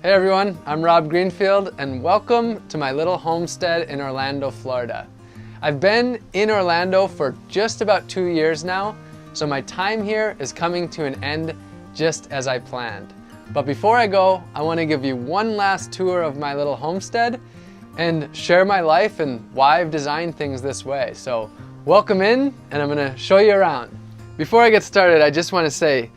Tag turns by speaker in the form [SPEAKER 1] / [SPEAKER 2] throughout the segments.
[SPEAKER 1] Hey everyone, I'm Rob Greenfield and welcome to my little homestead in Orlando, Florida. I've been in Orlando for just about 2 years now, so my time here is coming to an end just as I planned. But before I go, I want to give you one last tour of my little homestead and share my life and why I've designed things this way. So welcome in, and I'm going to show you around. Before I get started, I just want to say,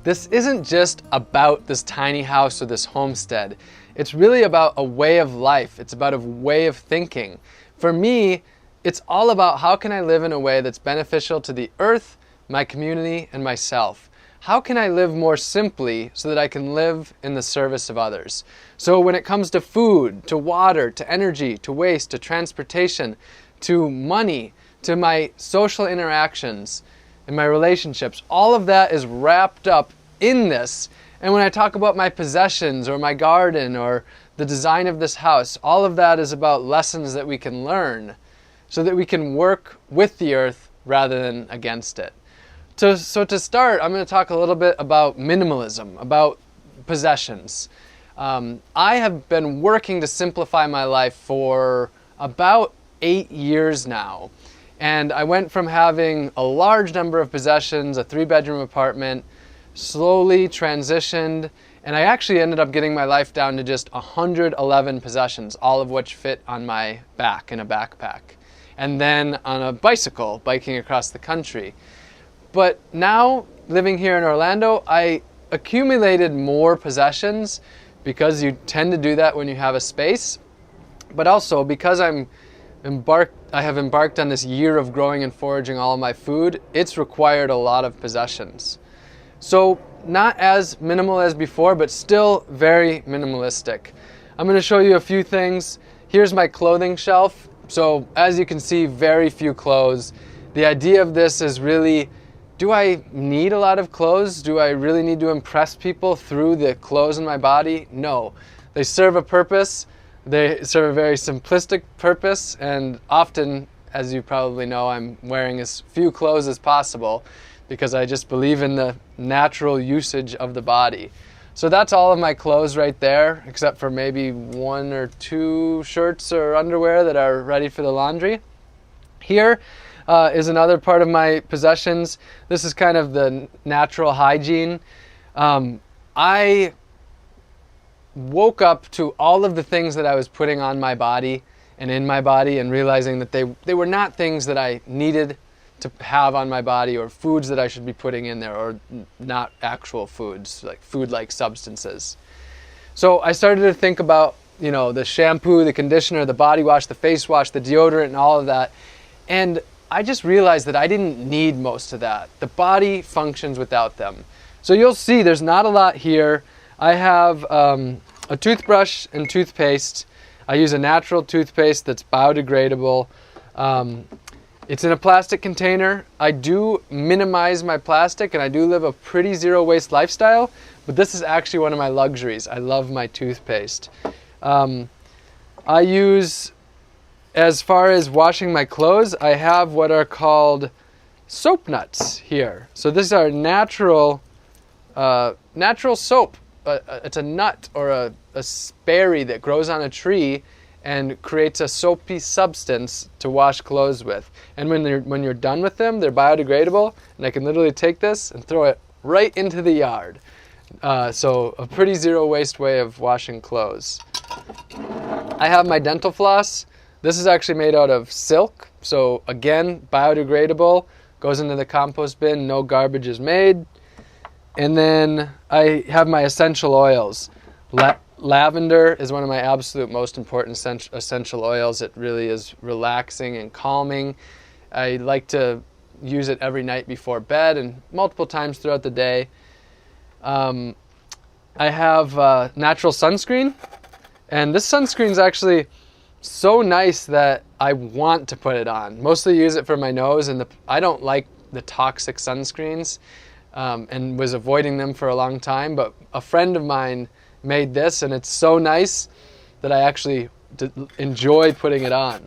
[SPEAKER 1] this isn't just about this tiny house or this homestead. It's really about a way of life. It's about a way of thinking. For me, it's all about how can I live in a way that's beneficial to the earth, my community, and myself. How can I live more simply so that I can live in the service of others? So when it comes to food, to water, to energy, to waste, to transportation, to money, to my social interactions, and my relationships, all of that is wrapped up in this. And when I talk about my possessions or my garden or the design of this house, all of that is about lessons that we can learn so that we can work with the earth rather than against it. So to start, I'm going to talk a little bit about minimalism, about possessions. I have been working to simplify my life for about 8 years now. And I went from having a large number of possessions, a 3-bedroom apartment, slowly transitioned, and I actually ended up getting my life down to just 111 possessions, all of which fit on my back in a backpack. And then on a bicycle, biking across the country. But now, living here in Orlando, I accumulated more possessions because you tend to do that when you have a space, but also because I have embarked on this year of growing and foraging all of my food, it's required a lot of possessions. So not as minimal as before, but still very minimalistic. I'm going to show you a few things. Here's my clothing shelf. So as you can see, very few clothes. The idea of this is really, do I need a lot of clothes? Do I really need to impress people through the clothes in my body? No. They serve a purpose. They serve a very simplistic purpose, and often, as you probably know, I'm wearing as few clothes as possible because I just believe in the natural usage of the body. So that's all of my clothes right there, except for maybe 1 or 2 shirts or underwear that are ready for the laundry. Here is another part of my possessions. This is kind of the natural hygiene. I woke up to all of the things that I was putting on my body and in my body and realizing that they were not things that I needed to have on my body or foods that I should be putting in there, or not actual foods, like food-like substances. So I started to think about, the shampoo, the conditioner, the body wash, the face wash, the deodorant, and all of that. And I just realized that I didn't need most of that. The body functions without them. So you'll see there's not a lot here. I have a toothbrush and toothpaste. I use a natural toothpaste that's biodegradable. It's in a plastic container. I do minimize my plastic and I do live a pretty zero waste lifestyle, but this is actually one of my luxuries. I love my toothpaste. I use, as far as washing my clothes, I have what are called soap nuts here. So these are natural soap. It's a nut or a sperry that grows on a tree and creates a soapy substance to wash clothes with. And when you're done with them, they're biodegradable, and I can literally take this and throw it right into the yard. So a pretty zero waste way of washing clothes. I have my dental floss. This is actually made out of silk, so again, biodegradable, goes into the compost bin, no garbage is made. And then I have my essential oils. Lavender is one of my absolute most important essential oils. It really is relaxing and calming. I like to use it every night before bed and multiple times throughout the day. I have natural sunscreen, and this sunscreen is actually so nice that I want to put it on. Mostly use it for my nose, and I don't like the toxic sunscreens. And was avoiding them for a long time, but a friend of mine made this, and it's so nice that I actually enjoy putting it on.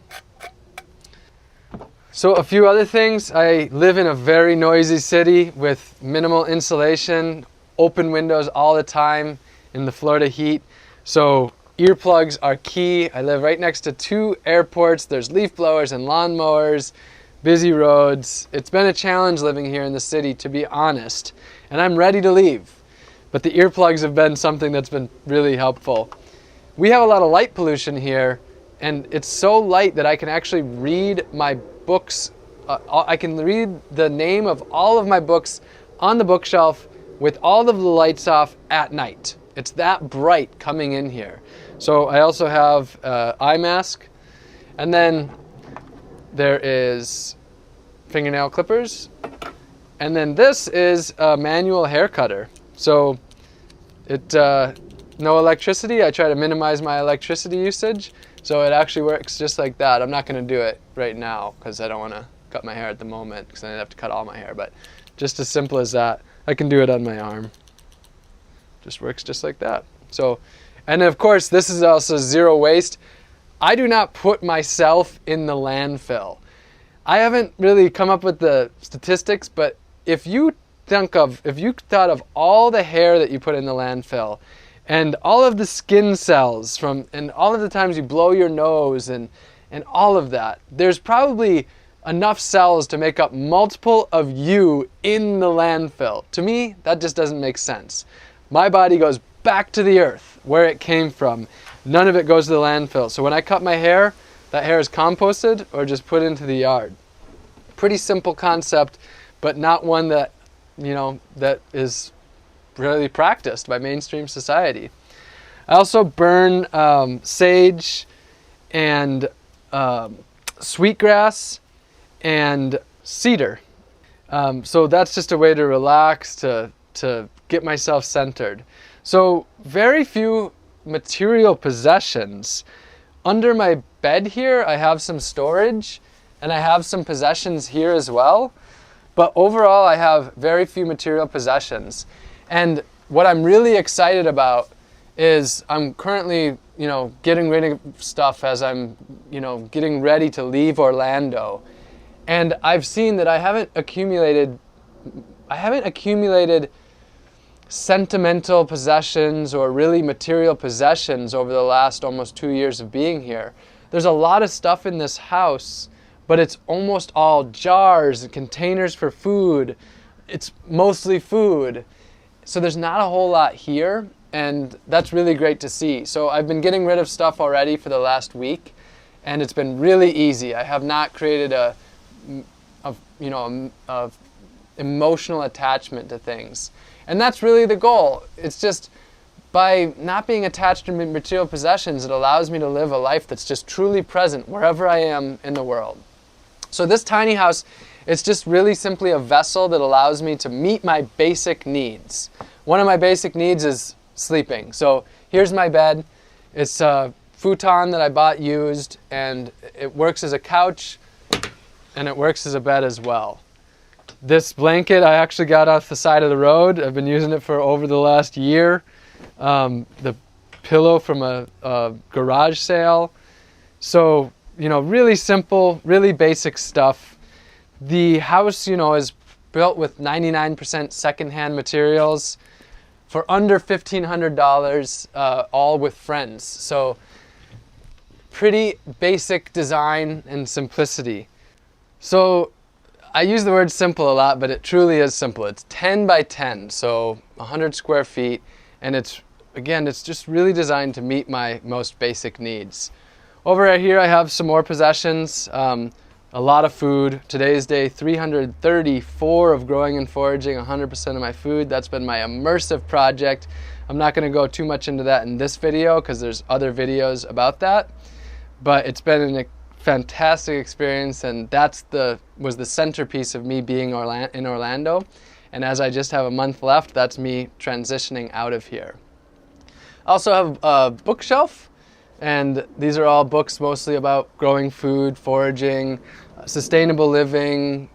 [SPEAKER 1] So a few other things. I live in a very noisy city with minimal insulation, open windows all the time in the Florida heat. So earplugs are key. I live right next to 2 airports. There's leaf blowers and lawnmowers, busy roads. It's been a challenge living here in the city, to be honest, and I'm ready to leave. But the earplugs have been something that's been really helpful. We have a lot of light pollution here, and it's so light that I can actually read my books. I can read the name of all of my books on the bookshelf with all of the lights off at night. It's that bright coming in here. So I also have eye mask, and then there is fingernail clippers, and then this is a manual hair cutter. So it no electricity. I try to minimize my electricity usage, so it actually works just like that. I'm not going to do it right now because I don't want to cut my hair at the moment, because then I'd have to cut all my hair. But just as simple as that, I can do it on my arm. Just works just like that. So, and of course, this is also zero waste. I do not put myself in the landfill. I haven't really come up with the statistics, but if you thought of all the hair that you put in the landfill, and all of the skin cells and all of the times you blow your nose and all of that, there's probably enough cells to make up multiple of you in the landfill. To me, that just doesn't make sense. My body goes back to the earth where it came from. None of it goes to the landfill. So when I cut my hair, that hair is composted or just put into the yard. Pretty simple concept, but not one that, that is really practiced by mainstream society. I also burn sage and sweetgrass and cedar. So that's just a way to relax, to get myself centered. So very few material possessions. Under my bed here, I have some storage, and I have some possessions here as well. But overall, I have very few material possessions. And what I'm really excited about is I'm currently, getting rid of stuff as I'm, getting ready to leave Orlando. And I've seen that I haven't accumulated sentimental possessions or really material possessions over the last almost 2 years of being here. There's a lot of stuff in this house, but it's almost all jars and containers for food. It's mostly food. So there's not a whole lot here, and that's really great to see. So I've been getting rid of stuff already for the last week, and it's been really easy. I have not created a emotional attachment to things. And that's really the goal. It's just by not being attached to material possessions, it allows me to live a life that's just truly present wherever I am in the world. So this tiny house, it's just really simply a vessel that allows me to meet my basic needs. One of my basic needs is sleeping. So here's my bed. It's a futon that I bought used, and it works as a couch, and it works as a bed as well. This blanket I actually got off the side of the road. I've been using it for over the last year. The pillow from a garage sale. So, really simple, really basic stuff. The house, is built with 99% secondhand materials for under $1,500, all with friends. So, pretty basic design and simplicity. So, I use the word simple a lot, but it truly is simple. It's 10 by 10, so 100 square feet, and it's just really designed to meet my most basic needs. Over right here, I have some more possessions, a lot of food. Today's day, 334 of growing and foraging, 100% of my food. That's been my immersive project. I'm not going to go too much into that in this video because there's other videos about that, but it's been an fantastic experience, and was the centerpiece of me being in Orlando. And as I just have a month left, that's me transitioning out of here. I also have a bookshelf, and these are all books mostly about growing food, foraging, sustainable living,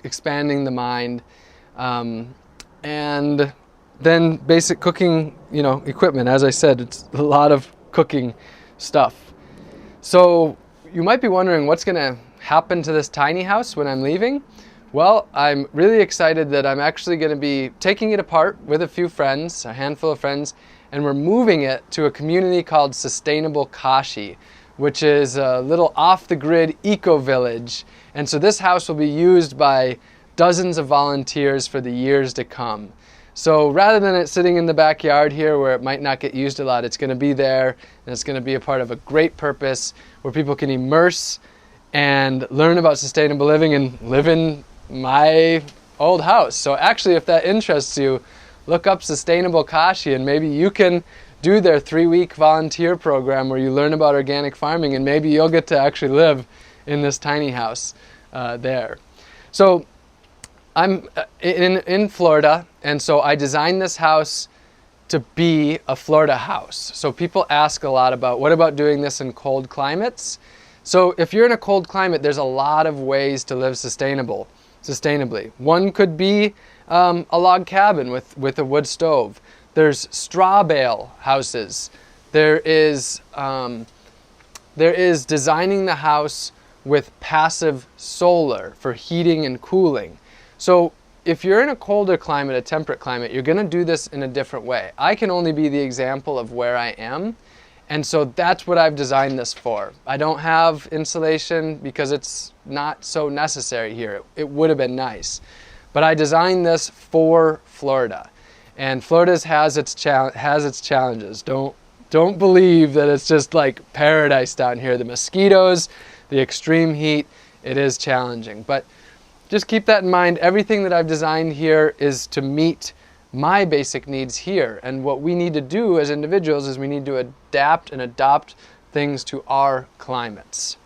[SPEAKER 1] expanding the mind, and then basic cooking, equipment. As I said, it's a lot of cooking stuff. So you might be wondering what's going to happen to this tiny house when I'm leaving. Well, I'm really excited that I'm actually going to be taking it apart with a few friends, a handful of friends, and we're moving it to a community called Sustainable Kashi, which is a little off-the-grid eco-village. And so this house will be used by dozens of volunteers for the years to come. So rather than it sitting in the backyard here where it might not get used a lot, it's going to be there, and it's going to be a part of a great purpose where people can immerse and learn about sustainable living and live in my old house. So actually, if that interests you, look up Sustainable Kashi and maybe you can do their 3-week volunteer program where you learn about organic farming, and maybe you'll get to actually live in this tiny house there. So I'm in Florida, and so I designed this house to be a Florida house. So people ask a lot about, what about doing this in cold climates? So if you're in a cold climate, there's a lot of ways to live sustainably. One could be a log cabin with a wood stove. There's straw bale houses. There is designing the house with passive solar for heating and cooling. So if you're in a colder climate, a temperate climate, you're going to do this in a different way. I can only be the example of where I am, and so that's what I've designed this for. I don't have insulation because it's not so necessary here. It would have been nice. But I designed this for Florida. And Florida has its challenges. Don't believe that it's just like paradise down here. The mosquitoes, the extreme heat, it is challenging. But just keep that in mind. Everything that I've designed here is to meet my basic needs here. And what we need to do as individuals is we need to adapt and adopt things to our climates.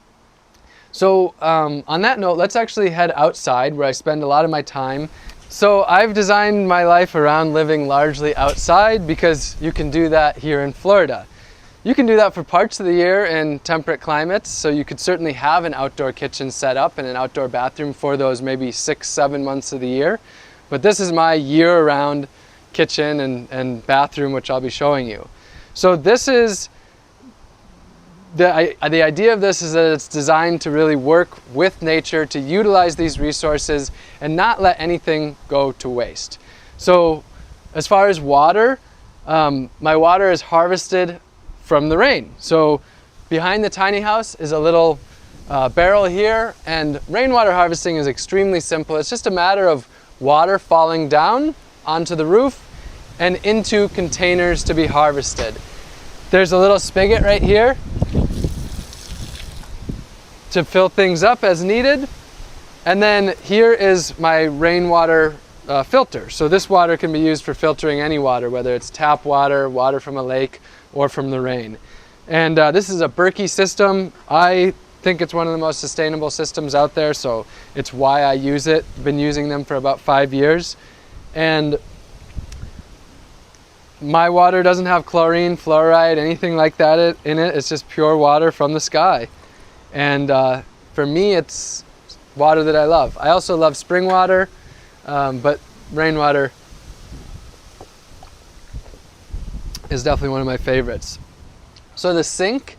[SPEAKER 1] So on that note, let's actually head outside where I spend a lot of my time. So I've designed my life around living largely outside because you can do that here in Florida. You can do that for parts of the year in temperate climates, so you could certainly have an outdoor kitchen set up and an outdoor bathroom for those maybe 6-7 months of the year. But this is my year-round kitchen and bathroom, which I'll be showing you. So this is, the idea of this is that it's designed to really work with nature, to utilize these resources and not let anything go to waste. So as far as water, my water is harvested from the rain. So behind the tiny house is a little barrel here, and rainwater harvesting is extremely simple. It's just a matter of water falling down onto the roof and into containers to be harvested. There's a little spigot right here to fill things up as needed. And then here is my rainwater filter. So this water can be used for filtering any water, whether it's tap water, water from a lake, or from the rain. And this is a Berkey system. I think it's one of the most sustainable systems out there, so it's why I use it. Been using them for about 5 years. And my water doesn't have chlorine, fluoride, anything like that in it. It's just pure water from the sky. And for me, it's water that I love. I also love spring water, but rainwater is definitely one of my favorites. So the sink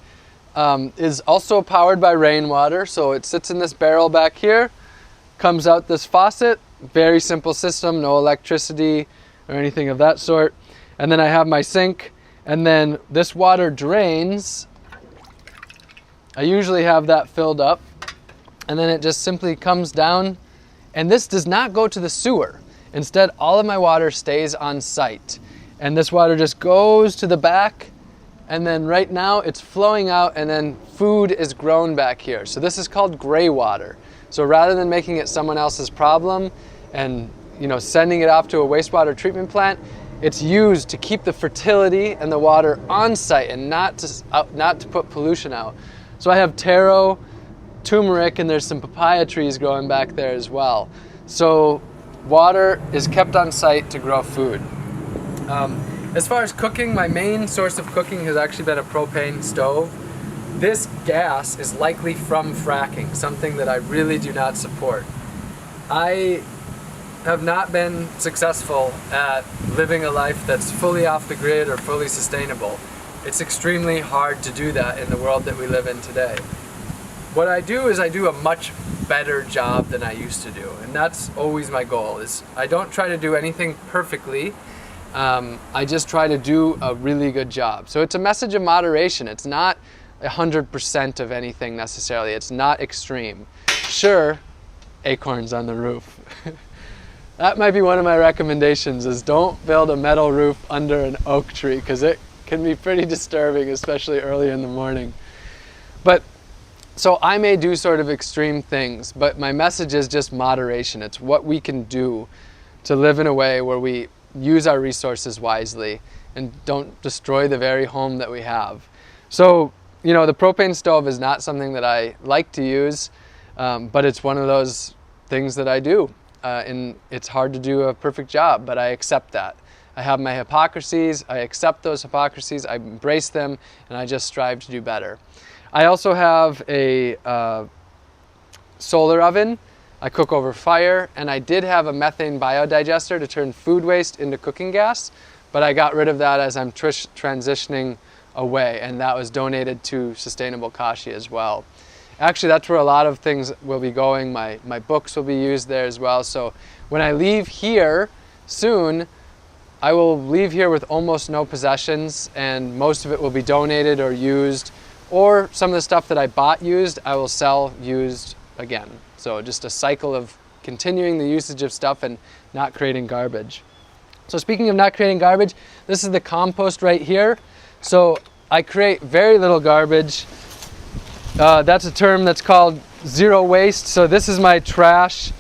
[SPEAKER 1] is also powered by rainwater. So it sits in this barrel back here, comes out this faucet, very simple system, no electricity or anything of that sort. And then I have my sink, and then this water drains. I usually have that filled up, and then it just simply comes down, and this does not go to the sewer. Instead, all of my water stays on site, and this water just goes to the back, and then right now it's flowing out, and then food is grown back here. So this is called gray water. So rather than making it someone else's problem and sending it off to a wastewater treatment plant, it's used to keep the fertility and the water on site and not to put pollution out. So I have taro, turmeric, and there's some papaya trees growing back there as well. So water is kept on site to grow food. As far as cooking, my main source of cooking has actually been a propane stove. This gas is likely from fracking, something that I really do not support. I have not been successful at living a life that's fully off the grid or fully sustainable. It's extremely hard to do that in the world that we live in today. What I do is I do a much better job than I used to do, and that's always my goal. Is I don't try to do anything perfectly, I just try to do a really good job. So it's a message of moderation. It's not 100% of anything necessarily. It's not extreme. Sure, acorns on the roof. That might be one of my recommendations, is don't build a metal roof under an oak tree, because it can be pretty disturbing, especially early in the morning. But so I may do sort of extreme things, but my message is just moderation. It's what we can do to live in a way where we use our resources wisely and don't destroy the very home that we have. So, you know, the propane stove is not something that I like to use, but it's one of those things that I do. And it's hard to do a perfect job, but I accept that. I have my hypocrisies, I accept those hypocrisies, I embrace them, and I just strive to do better. I also have a solar oven. I cook over fire, and I did have a methane biodigester to turn food waste into cooking gas, but I got rid of that as I'm transitioning away, and that was donated to Sustainable Kashi as well. Actually, that's where a lot of things will be going. My books will be used there as well. So when I leave here soon, I will leave here with almost no possessions, and most of it will be donated or used, or some of the stuff that I bought used, I will sell used again. So just a cycle of continuing the usage of stuff and not creating garbage. So speaking of not creating garbage, this is the compost right here. So I create very little garbage. That's a term that's called zero waste. So this is my trash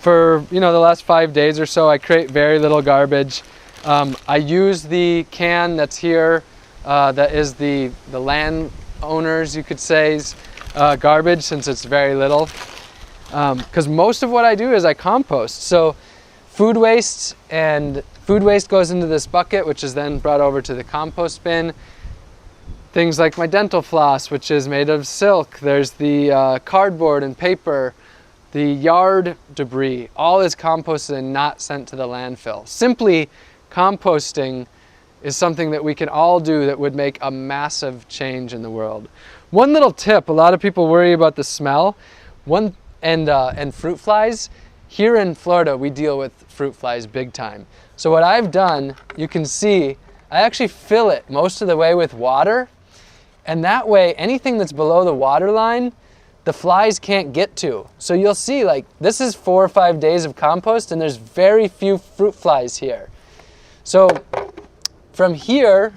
[SPEAKER 1] for, you know, the last 5 days or so. I create very little garbage. I use the can that's here, that is the landowners, you could say, garbage, since it's very little. Because most of what I do is I compost. So food waste goes into this bucket, which is then brought over to the compost bin. Things like my dental floss, which is made of silk. There's the cardboard and paper, the yard debris, all is composted and not sent to the landfill. Simply composting is something that we can all do that would make a massive change in the world. One little tip, a lot of people worry about the smell, and fruit flies. Here in Florida, we deal with fruit flies big time. So what I've done, you can see, I actually fill it most of the way with water. And that way, anything that's below the water line, the flies can't get to. So you'll see, like, this is 4 or 5 days of compost, and there's very few fruit flies here. So from here,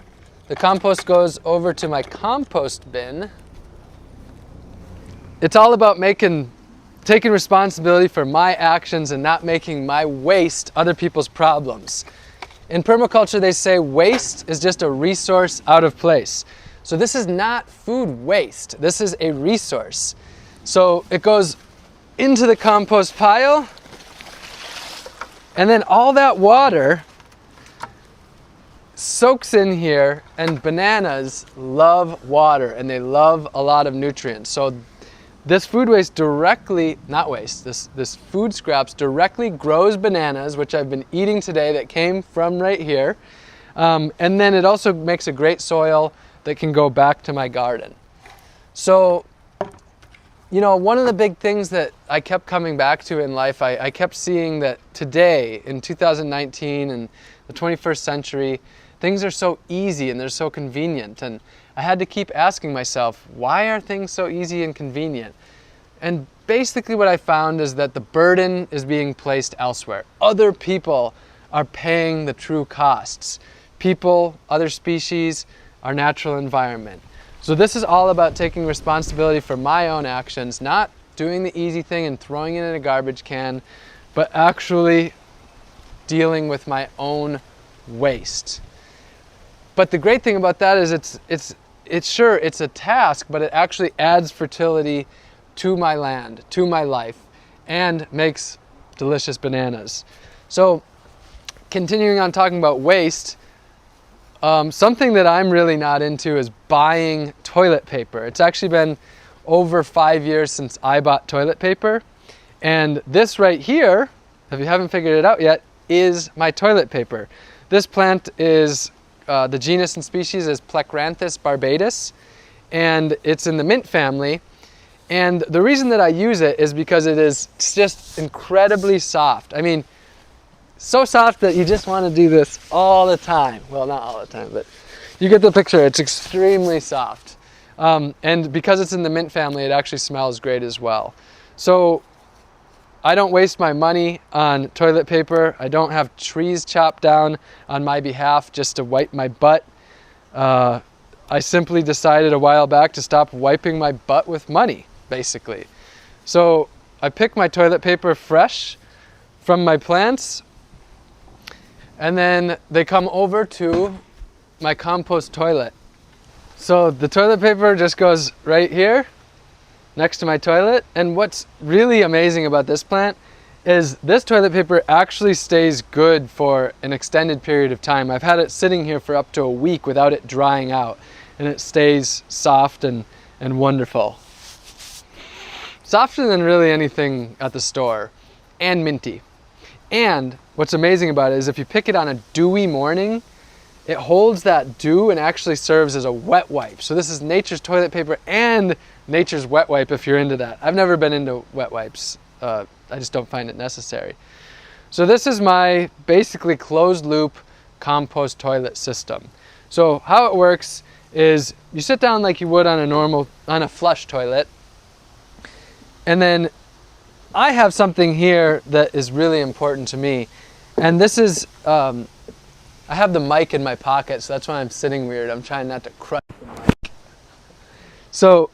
[SPEAKER 1] the compost goes over to my compost bin. It's all about taking responsibility for my actions and not making my waste other people's problems. In permaculture, they say waste is just a resource out of place. So this is not food waste. This is a resource. So it goes into the compost pile, and then all that water soaks in here, and bananas love water, and they love a lot of nutrients. So this food waste this food scraps directly grows bananas, which I've been eating today, that came from right here. And then it also makes a great soil that can go back to my garden. So, you know, one of the big things that I kept coming back to in life, I kept seeing that today, in 2019 and the 21st century, things are so easy and they're so convenient. And I had to keep asking myself, why are things so easy and convenient? And basically what I found is that the burden is being placed elsewhere. Other people are paying the true costs. People, other species, our natural environment. So this is all about taking responsibility for my own actions, not doing the easy thing and throwing it in a garbage can, but actually dealing with my own waste. But the great thing about that is it's a task, but it actually adds fertility to my land, to my life, and makes delicious bananas. So continuing on talking about waste, something that I'm really not into is buying toilet paper. It's actually been over 5 years since I bought toilet paper. And this right here, if you haven't figured it out yet, is my toilet paper. This plant is, the genus and species is Plecranthus barbatus, and it's in the mint family. And the reason that I use it is because it is just incredibly soft. I mean, so soft that you just want to do this all the time. Well, not all the time, but you get the picture. It's extremely soft. And because it's in the mint family, it actually smells great as well. So I don't waste my money on toilet paper. I don't have trees chopped down on my behalf just to wipe my butt. I simply decided a while back to stop wiping my butt with money, basically. So I pick my toilet paper fresh from my plants, and then they come over to my compost toilet. So the toilet paper just goes right here next to my toilet. And what's really amazing about this plant is this toilet paper actually stays good for an extended period of time. I've had it sitting here for up to a week without it drying out, and it stays soft and wonderful. Softer than really anything at the store, and minty. And what's amazing about it is if you pick it on a dewy morning, it holds that dew and actually serves as a wet wipe. So this is nature's toilet paper and nature's wet wipe if you're into that. I've never been into wet wipes. I just don't find it necessary. So this is my basically closed loop compost toilet system. So how it works is you sit down like you would on a flush toilet, and then I have something here that is really important to me, and this is I have the mic in my pocket, so that's why I'm sitting weird. I'm trying not to crush the mic. So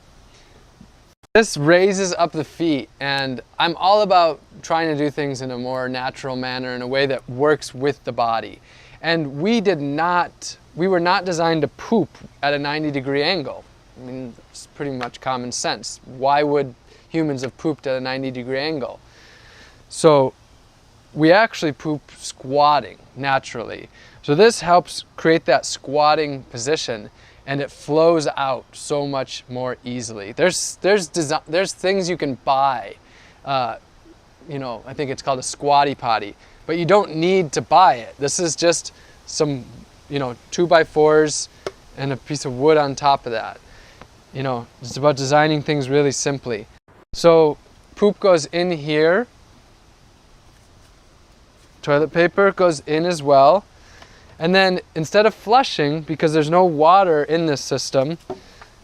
[SPEAKER 1] this raises up the feet, and I'm all about trying to do things in a more natural manner, in a way that works with the body. And we were not designed to poop at a 90-degree angle. I mean, it's pretty much common sense. Why would humans have pooped at a 90-degree angle? So we actually poop squatting naturally. So this helps create that squatting position, and it flows out so much more easily. There's things you can buy. I think it's called a squatty potty, but you don't need to buy it. This is just some 2x4s and a piece of wood on top of that. It's about designing things really simply. So poop goes in here. Toilet paper goes in as well. And then instead of flushing, because there's no water in this system,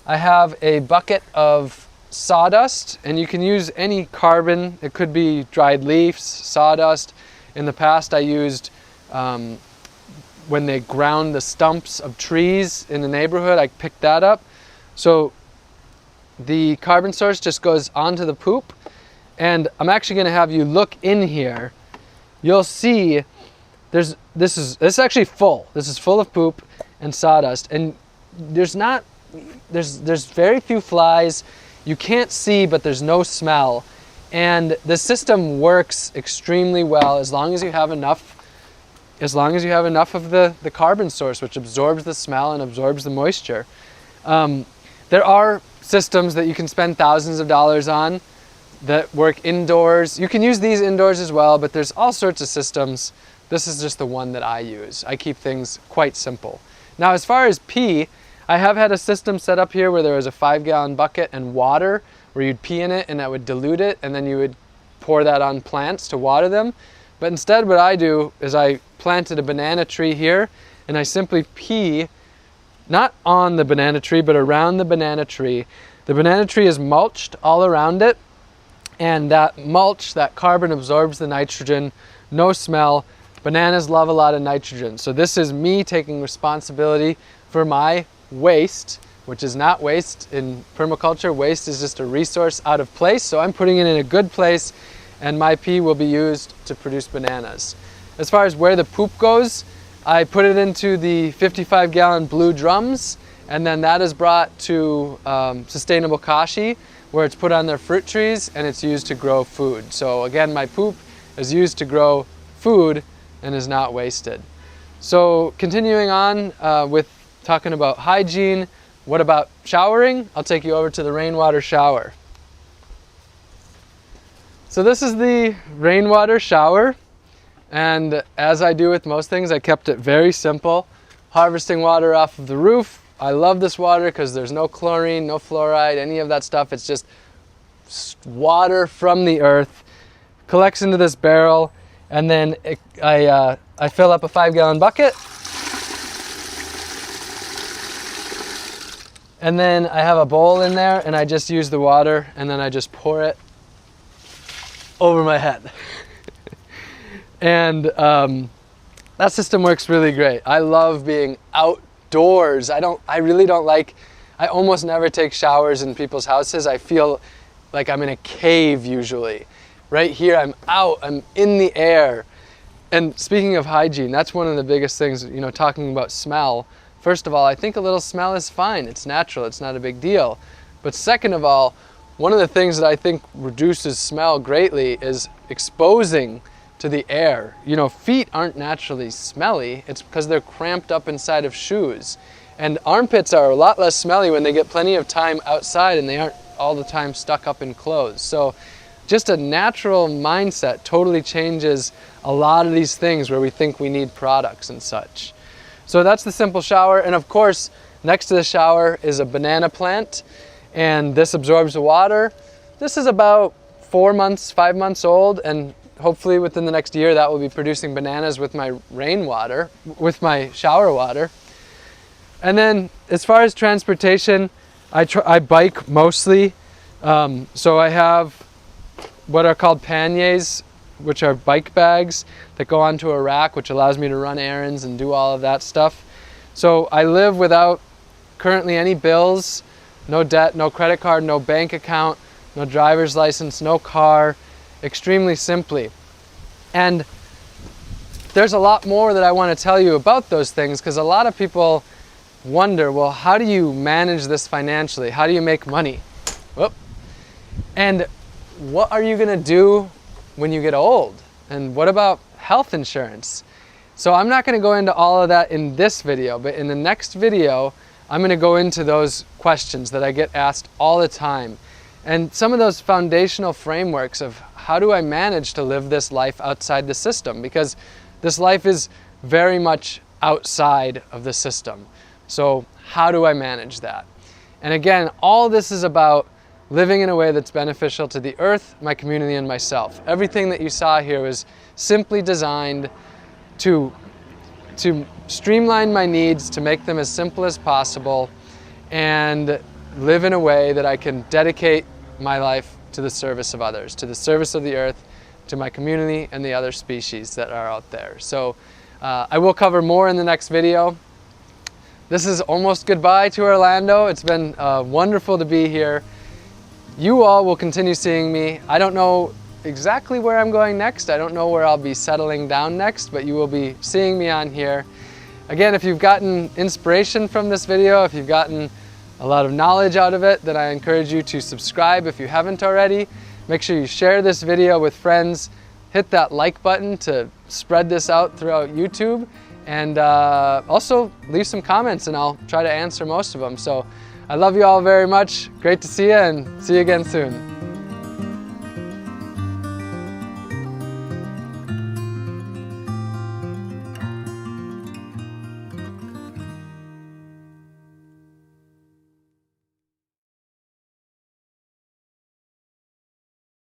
[SPEAKER 1] I have a bucket of sawdust, and you can use any carbon. It could be dried leaves, sawdust. In the past I used, when they ground the stumps of trees in the neighborhood, I picked that up. So the carbon source just goes onto the poop, and I'm actually going to have you look in here. You'll see this is actually full. This is full of poop and sawdust, and there's very few flies. You can't see, but there's no smell, and the system works extremely well as long as you have enough of the carbon source, which absorbs the smell and absorbs the moisture. There are systems that you can spend thousands of dollars on that work indoors. You can use these indoors as well, but there's all sorts of systems. This is just the one that I use. I keep things quite simple. Now, as far as pee, I have had a system set up here where there was a 5-gallon bucket and water, where you'd pee in it and that would dilute it, and then you would pour that on plants to water them. But instead what I do is I planted a banana tree here, and I simply pee not on the banana tree, but around the banana tree. The banana tree is mulched all around it, and that mulch, that carbon, absorbs the nitrogen. No smell. Bananas love a lot of nitrogen. So this is me taking responsibility for my waste, which is not waste in permaculture. Waste is just a resource out of place. So I'm putting it in a good place, and my pee will be used to produce bananas. As far as where the poop goes, I put it into the 55-gallon blue drums, and then that is brought to Sustainable Kashi, where it's put on their fruit trees and it's used to grow food. So again, my poop is used to grow food and is not wasted. So continuing on with talking about hygiene, what about showering? I'll take you over to the rainwater shower. So this is the rainwater shower, and as I do with most things, I kept it very simple. Harvesting water off of the roof. I love this water because there's no chlorine, no fluoride, any of that stuff. It's just water from the earth, collects into this barrel, And then I fill up a 5-gallon bucket. And then I have a bowl in there and I just use the water and then I just pour it over my head. And that system works really great. I love being outdoors. I almost never take showers in people's houses. I feel like I'm in a cave usually. Right here, I'm out, I'm in the air. And speaking of hygiene, that's one of the biggest things, you know, talking about smell. First of all, I think a little smell is fine. It's natural, it's not a big deal. But second of all, one of the things that I think reduces smell greatly is exposing to the air. You know, feet aren't naturally smelly. It's because they're cramped up inside of shoes. And armpits are a lot less smelly when they get plenty of time outside and they aren't all the time stuck up in clothes. So just a natural mindset totally changes a lot of these things where we think we need products and such. So that's the simple shower. And of course, next to the shower is a banana plant, and this absorbs the water. This is about 4 months, 5 months old, and hopefully within the next year that will be producing bananas with my rainwater, with my shower water. And then as far as transportation, I bike mostly. So I have what are called panniers, which are bike bags that go onto a rack, which allows me to run errands and do all of that stuff. So I live without currently any bills, no debt, no credit card, no bank account, no driver's license, no car, extremely simply. And there's a lot more that I want to tell you about those things, because a lot of people wonder, well, how do you manage this financially? How do you make money? Whoop. And what are you going to do when you get old? And what about health insurance? So I'm not going to go into all of that in this video, but in the next video, I'm going to go into those questions that I get asked all the time. And some of those foundational frameworks of how do I manage to live this life outside the system? Because this life is very much outside of the system. So how do I manage that? And again, all this is about living in a way that's beneficial to the earth, my community, and myself. Everything that you saw here was simply designed to streamline my needs, to make them as simple as possible, and live in a way that I can dedicate my life to the service of others, to the service of the earth, to my community and the other species that are out there. So I will cover more in the next video. This is almost goodbye to Orlando. It's been wonderful to be here. You all will continue seeing me. I don't know exactly where I'm going next. I don't know where I'll be settling down next, but you will be seeing me on here. Again, if you've gotten inspiration from this video, if you've gotten a lot of knowledge out of it, then I encourage you to subscribe if you haven't already. Make sure you share this video with friends. Hit that like button to spread this out throughout YouTube. And also leave some comments and I'll try to answer most of them. So I love you all very much. Great to see you, and see you again soon.